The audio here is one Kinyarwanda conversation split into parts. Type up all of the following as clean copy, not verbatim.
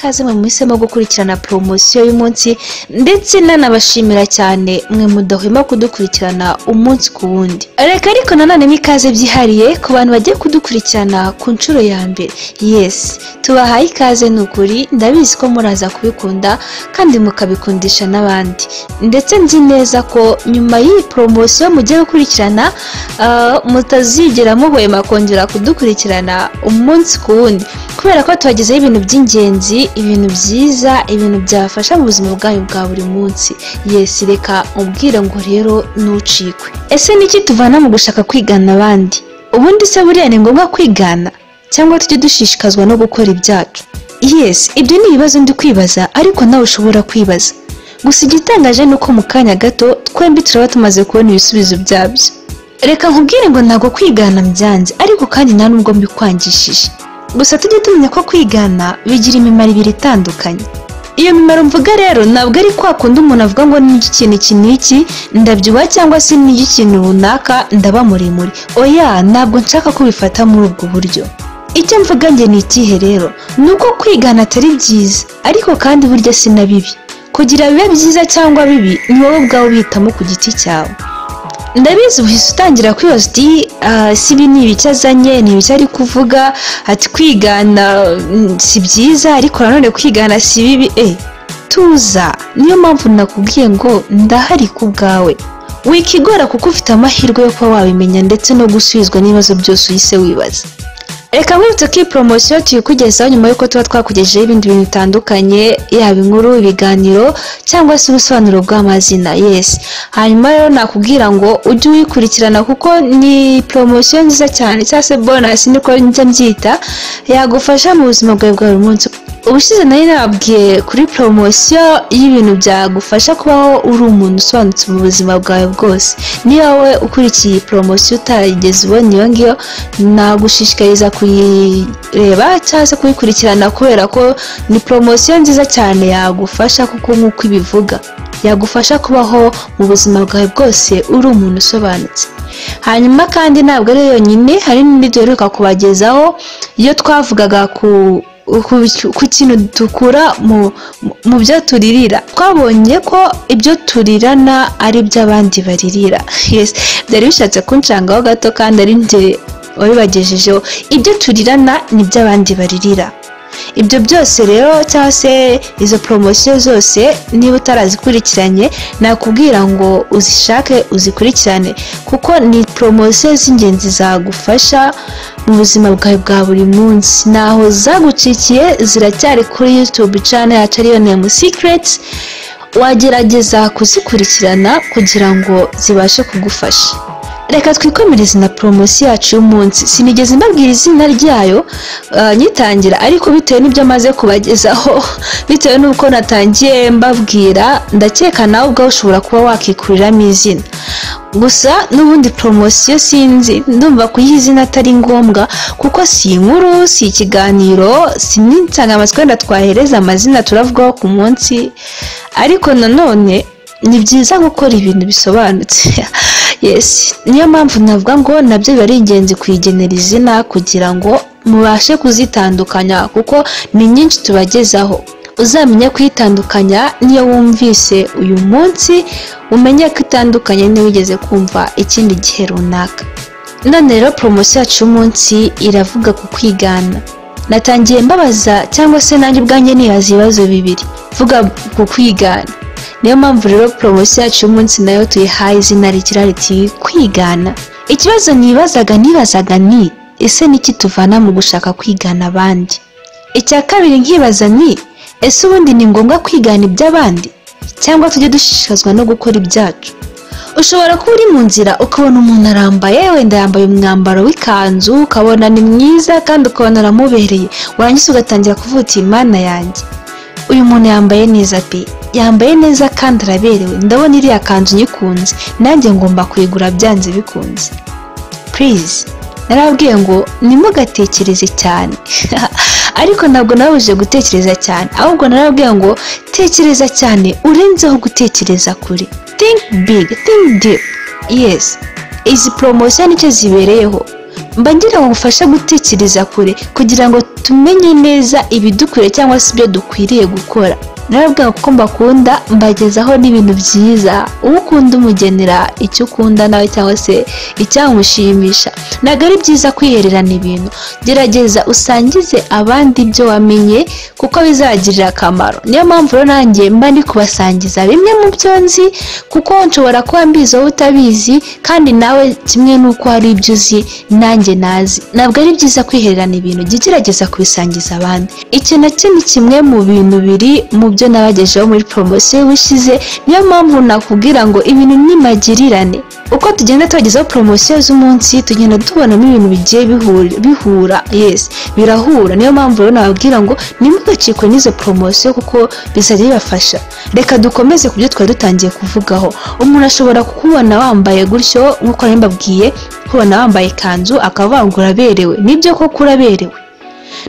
ikaze mu muhisemo gukurikirana promosiyo y'umunsi ndetse nanabashimira cyane mwe mudahwema kudukurikirana umunsi ku wundi. Reka ariko nanone n'ikaze byihariye ku bantu bagiye kudukurikirana ku nshuro ya mbere. Yes, tubahaye ikaze n'ukuri, ndabizi ko muraza kubikunda kandi mukabikundisha n'abandi. Ndetse nzi neza ko nyuma y'iyi promosiyo mugiye gukurikirana mutazigera muhwema kongera kudukurikirana umunsi ku wundi, kubera ko tubagezeho ibintu by'ingenzi, ibintu byiza, ibintu byafasha mu buzima bwanyu bwa buri munsi. Yes, reka umbwire ngo rero nucikwe. Ese niki tuvana mu gushaka kwigana abandi? Ubundi se buriya ni ngombwa kwigana cyangwa tujye dushishikazwa no gukora ibyacu? Yes, ibyo ni ibibazo ndi kwibaza, ariko nawe ushobora kwibaza. Gusa igitangaje ni uko mu kanya gato twembi turaba tumaze kubona ibisubizo byabyo. Reka nkubwire ngo ntago kwigana byanze, ariko kandi nta nubwo mbikwangishije. Gusa tujye tumenya ko kwigana bigira imimaro ibiri itandukanye. Iyo mimaro mvuga rero ntabwo ari kwa kundi umuntu avuga ngo ni ikintu iki n'iki ndabyuba cyangwa se ni ikintu runaka ndaba muremure. Oya, ntabwo nshaka ko bifata muri ubwo buryo. Icyo mvuga nge ni ikihe rero? Nuko kwigana atari byiza, ariko kandi burya si na bibi. Kugira bibe byiza cyangwa bibi ni wowe ubwawe ubihitamo ku giti cyawe. Ndabizi uhise utangira kwibaza uti si ibi ni ibiki azanye, ni ibiki ari kuvuga, ati kwigana si byiza ariko nanone kwigana si bibi. Tuza, niyo mpamvu nakubwiye ngo ndahari ku bwawe. Wikigora kuko ufite amahirwe yo kuba wabimenya ndetse no gusubizwa n'ibibazo byose uhise wibaza. Reka mwibutse ko iyi promosiyo tuyikugezaho nyuma y'uko tuba twakugejeho ibindi bintu bitandukanye, yaba inkuru, ibiganiro cyangwa se ubusobanuro bw'amazina. Yes, hanyuma rero nakubwira ngo ujye uyikurikirana kuko ni promosiyo nziza cyane, cyangwa se bonus niko njya mbyita, yagufasha mu buzima bwawe bwa buri munsi. Ubushize nari nababwiye kuri promosiyo y'ibintu byagufasha kubaho uri umuntu usobanutse mu buzima bwawe bwose. Niba wowe ukurikiye promosiyo utarigeze ubona iyo ngiyo, nagushishikariza kuyireba cyangwa se kuyikurikirana kubera ko ni promosiyo nziza cyane yagufasha, kuko nk'uko ibivuga yagufasha kubaho mu buzima bwawe bwose uri umuntu usobanutse. Hanyuma kandi ntabwo ari yonyine, hari n'indi duheruka kubagezaho iyo twavugaga ku kintu dukura mu byo turirira. Twabonye ko ibyo turirana ari iby'abandi baririra. Yes, byari bishatse kunshangaho gato kandi ari njye wabibagejejeho. Ibyo turirana ni iby'abandi baririra. Ibyo byose rero cyangwa se izo promosiyo zose niba utarazikurikiranye nakubwira ngo uzishake uzikurikirane, kuko ni promosiyo z'ingenzi zagufasha mu buzima bwawe bwa buri munsi. Naho zagucikiye ziracyari kuri YouTube channel yacu ariyo Name Secrets, wagerageza kuzikurikirana kugira ngo zibashe kugufasha. Reka twikomereze na promosiyo yacu y'umunsi. Sinigeze mbabwira izina ryayo nyitangira, ariko bitewe n'ibyo maze kubagezaho, bitewe n'uko natangiye mbabwira, ndakeka nawe ubwawe ushobora kuba wakikuriramo izina. Gusa n'ubundi promosiyo sinzi, ndumva kuyiha izina atari ngombwa kuko si inkuru, si ikiganiro, si n'insanganyamatsiko wenda twahereza amazina turavugaho ku munsi, ariko nanone ni byiza gukora ibintu bisobanutse. Yes, niyo mpamvu navuga ngo nabyo biba ari ingenzi kuyigenera izina kugira ngo mubashe kuzitandukanya, kuko ni nyinshi tubagezaho. Uzamenye kwitandukanya niyo wumvise uyu munsi, umenye ko itandukanye niyo wigeze kumva ikindi gihe runaka. None rero promosiyo yacu y'umunsi iravuga ku kwigana. Natangiye mbabaza cyangwa se nanjye ubwanjye nibaza ibibazo bibiri vuga ku kwigana. Niyo mpamvu rero promosiyo yacu y'umunsi nayo tuyihaye izina rigira riti kwigana. Ikibazo nibazaga ni ese niki tuvana mu gushaka kwigana abandi? Icya kabiri nkibaza ni ese ubundi ni ngombwa kwigana iby'abandi cyangwa tujye dushishikazwa no gukora ibyacu? Ushobora kuba uri mu nzira ukabona umuntu arambaye, wenda yambaye umwambaro w'ikanzu, ukabona ni mwiza kandi ukabona aramubereye, warangiza ugatangira kuvuga uti Imana yanjye, uyu muntu yambaye neza pe, yambaye neza kandi araberewe, ndabona iriya kanzu nyikunze, nanjye ngomba kuyigura byanze bikunze. Please, narabwiye ngo nimugatekereze cyane. Ariko ntabwo nabuje gutekereza cyane, ahubwo narabwiye ngo tekereza cyane urenzeho gutekereza kure. Think big, think deep. Yes, izi promosiyo nicyo zibereyeho. Mba ngira ngo ngufashe gutekereza kure kugira ngo tumenye neza ibidukwiriye cyangwa se ibyo dukwiriye gukora. Narabwira kuko mbakunda, mbagezaho n'ibintu byiza. Uwo ukunda umugenera icyo ukunda nawe cyangwa se icyamushimisha. Ntabwo ari byiza kwihererana ibintu. Gerageza usangize abandi ibyo wamenye kuko bizagirira akamaro. Niyo mpamvu rero nanjye mba ndi kubasangiza bimwe mu byo nzi, kuko nshobora kuba mbizi wowe utabizi, kandi nawe kimwe n'uko hari ibyo uzi nanjye nazi. Ntabwo ari byiza kwihererana ibintu, jya ugerageza kubisangiza abandi. Iki nacyo ni kimwe mu bintu biri mu byo nabagejeho muri promosiyo y'ubushize. Niyo mpamvu nakubwira ngo ibintu ni magirirane. Uko tugenda tubagezaho promosiyo z'umunsi, tugenda tubonamo ibintu bigiye bihura, birahura. Niyo mpamvu rero nababwira ngo nimugacikwe n'izo promosiyo kuko bizajya bibafasha. Reka dukomeze ku byo twari dutangiye kuvugaho. Umuntu ashobora kukubona wambaye gutyo nk'uko nari mbabwiye, kubona wambaye ikanzu akavuga ngo uraberewe. Nibyo koko uraberewe,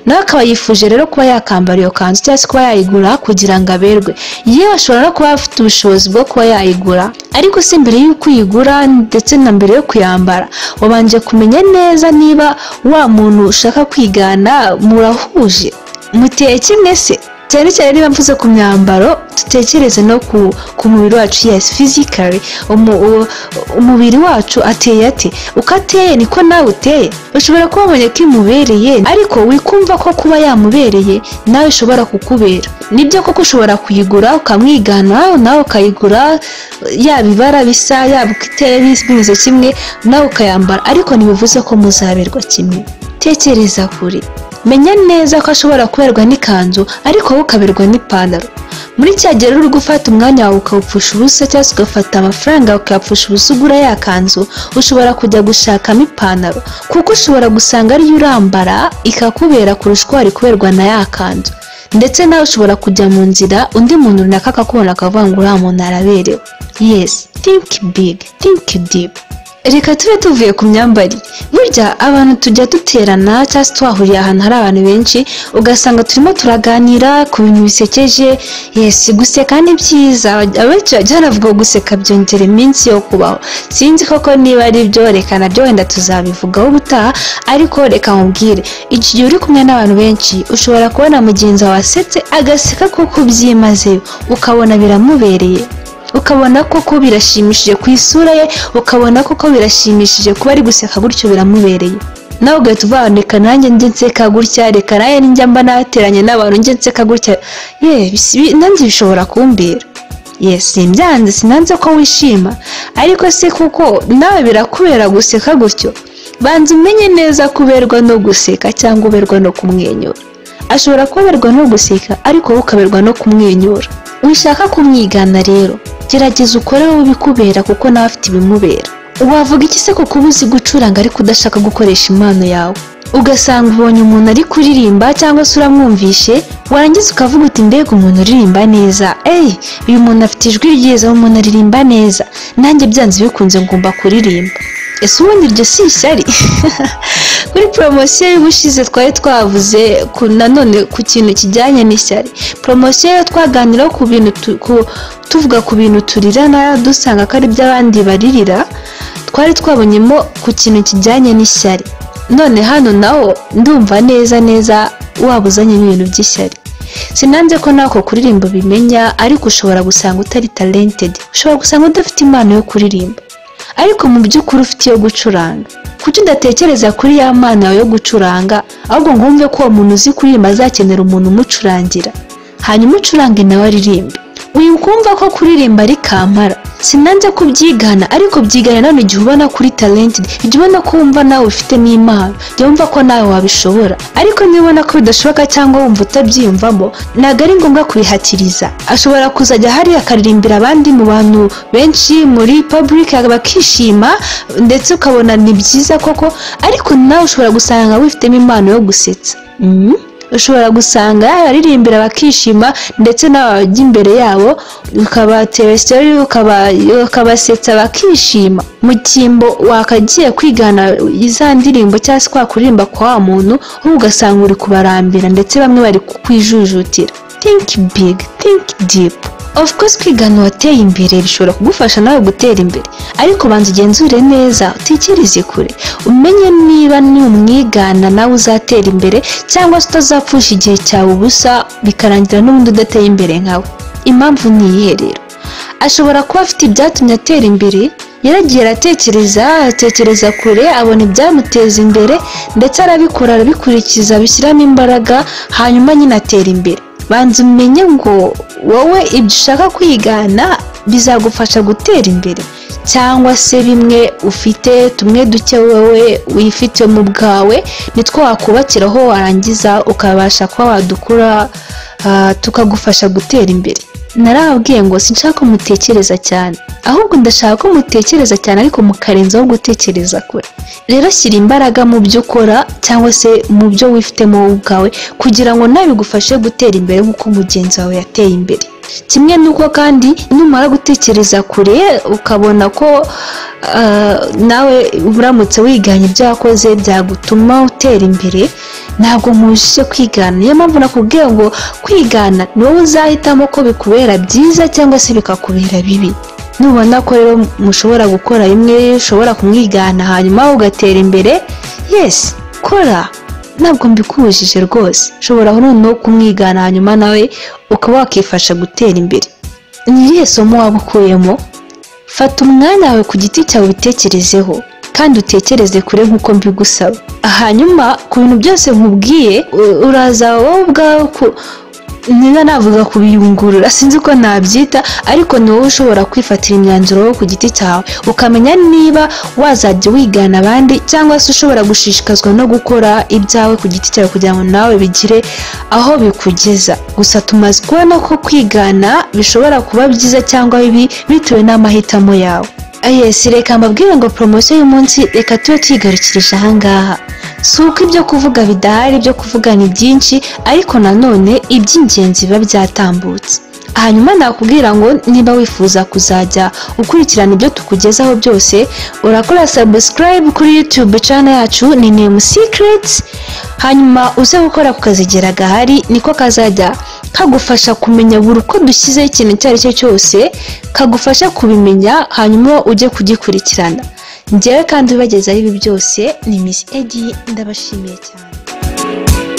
nawe akaba yifuje rero kuba yakambara iyo kanzu cyangwa se kuba yayigura kugira ngo aberwe. Yewe ashobora no kuba afite ubushobozi bwo kuba yayigura, ariko si mbere y'uko uyigura ndetse na mbere yo kuyambara wabanje kumenya neza niba wa muntu ushaka kwigana murahuje, muteye kimwe se. Cyane cyane niba mvuze ku myambaro, tutekereze no ku mubiri wacu. Physically umubiri wacu ateye ate? Uko ateye niko nawe uteye. Ushobora kuba wabonye ko imubereye, ariko wikumva ko kuba yamubereye nawe ushobora kukubera. Nibyo koko ushobora kuyigura ukamwigana, nawe ukayigura, yaba ibara bisa, yaba uko iteye bimeze kimwe, nawe ukayambara, ariko ntibivuze ko muzaberwa kimwe. Tekereza kuri, menya neza ko ashobora kuberwa n'ikanzu ariko wowe ukaberwa n'ipantaro. Muri cya gihe uri gufata umwanya wawe ukawupfusha ubusa cyangwa se ugafata amafaranga ukayapfusha ubusa ugura ya kanzu, ushobora kujya gushakamo ipantaro, kuko ushobora gusanga ariyo urambara ikakubera kurusha uko wari kuberwa na ya kanzu. Ndetse nawe ushobora kujya mu nzira undi muntu runaka akakubona akavuga ngo uriya muntu araberewe. Think big, think deep. Reka tube tuvuye ku myambarire. Burya abantu tujya duterana cyangwa se twahuriye ahantu hari abantu benshi, ugasanga turimo turaganira ku bintu bisekeje. Guseka ni byiza. Abenshi bajya banavuga guseka byongera iminsi yo kubaho. Sinzi koko niba ari byo, reka nabyo wenda tuzabivugaho ubutaha, ariko reka nkubwire, igihe uri kumwe n'abantu benshi ushobora kubona mugenzi wawe asetse agaseka kuko byimazeyo, ukabona biramubereye, ukabona koko birashimishije ku isura ye, ukabona koko birashimishije kuba ari guseka gutyo biramubereye. Nawe ugahita uvuga reka nanjye njye nseka gutya, reka nanjye njya mba nateranye n'abantu njye nseka gutya, nanjye bishobora kumbera. Simbyanze, sinanze ko wishima, ariko se kuko nawe birakubera guseka gutyo. Banza umenye neza kuberwa no guseka cyangwa uberwa no kumwenyura. Ashobora kuberwa no guseka ariko wowe ukaberwa no kumwenyura. Wishaka kumwigana rero, gerageza ukore wowe bikubera kuko nawe afite ibimubera. Wavuga iki se kuko uzi gucuranga ariko udashaka gukoresha impano yawe? Ugasanga ubonye umuntu ari kuririmba cyangwa se uramwumvishe, warangiza ukavuga uti mbega umuntu uririmba neza, uyu muntu afite ijwi ryiza, umuntu aririmba neza, nanjye byanze bikunze ngomba kuririmba. Ese ubundi iryo si ishyari? Kuri promosiyo y'ubushize twari twavuze nanone ku kintu kijyanye n'ishyari. Promosiyo twaganiraho ku bintu tuvuga ku bintu turirana dusanga ko ari by'abandi baririra, twari twabonyemo ku kintu kijyanye n'ishyari. None hano naho ndumva neza wabuzanye n'ibintu by'ishyari. Sinanze ko nako kuririmba bimenya, ariko ushobora gusanga utari talented, ushobora gusanga udafite impano yo kuririmba, ariko mu by'ukuri ufite iyo gucuranga. Kuki udatekereza kuri ya mpano yawe yo gucuranga, ahubwo ngo wumve ko uwo muntu uzi kuririmba azakenera umuntu umucurangira, hanyuma ucurange nawe aririmbe. Wikumva ko kuririmba ari kampara. Sinanze kubyigana, ariko byigana none igihe ubona kuri talented, igihe ubona ko wumva nawe ufite n'impano, igihe wumva ko nawe wabishobora. Ariko niba ubona ko bidashoboka cyangwa wumva utabyiyumvamo, ntabwo ari ngombwa kubihatiriza. Ashobora kuzajya hariya akaririmbira abandi mu bantu benshi muri public bakishima, ndetse ukabona ni byiza koko, ariko nawe ushobora gusanga wifitemo impano yo gusetsa. Ushobora gusanga yaririmbira bakishima, ndetse n'abajya imbere yabo ukabatera story ukabasetsa bakishima. Mu cyimbo wakagiye kwigana iza ndirimbo cyangwa se kwa kuririmba kwa muntu, ugasanga uri kubarambira ndetse bamwe bari kwijujutira. Think big, think deep. Of course kwigana wateye imbere bishobora kugufasha nawe gutera imbere, ariko banza ugenzure neza, utekereze kure, umenye niba numwigana nawe uzatera imbere cyangwa se utazapfusha igihe cyawe ubusa bikarangira n'ubundi udateye imbere nkawe. Impamvu ni iyihe rero? Ashobora kuba afite ibyatumye atera imbere, yaragiye aratekereza kure, abona ibyamuteza imbere ndetse arabikora, arabikurikiza, bishyiramo imbaraga, hanyuma nyine atera imbere. Banza umenye ngo wowe ibyo ushaka kwigana bizagufasha gutera imbere, cyangwa se bimwe ufite tumwe duke wowe wifite mu bwawe nitwo wakubakiraho warangiza ukabasha kuba wadukura tukagufasha gutera imbere. Narababwiye ngo sinshaka ko mutekereza cyane, ahubwo ndashaka ko mutekereza cyane ariko mukarenzaho gutekereza kure. Rero shyira imbaraga mu byo ukora cyangwa se mu byo wifitemo ubwawe kugira ngo nawe bigufashe gutera imbere nk'uko mugenzi wawe yateye imbere. Kimwe nuko kandi numara gutekereza kure ukabona ko nawe uramutse wiganye ibyo wakoze byagutuma utera imbere, ntabwo mujije kwigana. Niyo mpamvu nakubwiye ngo kwigana ni wowe uzahitamo ko bikubera byiza cyangwa se bikakubera bibi. Nubona ko rero mushobora gukora imwe, ushobora kumwigana hanyuma ugatera imbere, yes, kora, ntabwo mbikubujije rwose. Ushobora noneho kumwigana hanyuma nawe ukaba wakifasha gutera imbere. Ni irihe somo waba ukuyemo? Fata umwanya wawe ku giti cyawe ubitekerezeho kandi utekereze kure nk'uko mbigusaba. Hanyuma ku bintu byose nkubwiye uraza wowe ubwawe niba navuga kubiyungurura sinzi uko nabyita, ariko ni wowe ushobora kwifatira imyanzuro ku giti cyawe ukamenya niba wazajya wigana abandi cyangwa se ushobora gushishikazwa no gukora ibyawe ku giti cyawe kugira ngo nawe bigire aho bikugeza. Gusa tumaze kubona ko kwigana bishobora kuba byiza cyangwa bibi bitewe n'amahitamo yawe. Yes, reka mbabwire ngo promosiyo y'umunsi reka tube tuyigarukirije ahangaha. Si uko ibyo kuvuga bidahari, ibyo kuvuga ni byinshi, ariko nanone iby'ingenzi biba byatambutse. Hanyuma nakubwira ngo niba wifuza kuzajya ukurikirana ibyo tukugezaho byose, urakora subscribe kuri YouTube channel yacu ni Name Secrets, hanyuma uze gukora kukazigera gahari, niko kazajya kagufasha kumenya buri uko dushyizeho ikintu icyo ari cyo cyose, kagufasha kubimenya hanyuma ujye kugikurikirana. Njyewe kandi ubagezaho ibi byose ni Miss Edith, ndabashimiye cyane.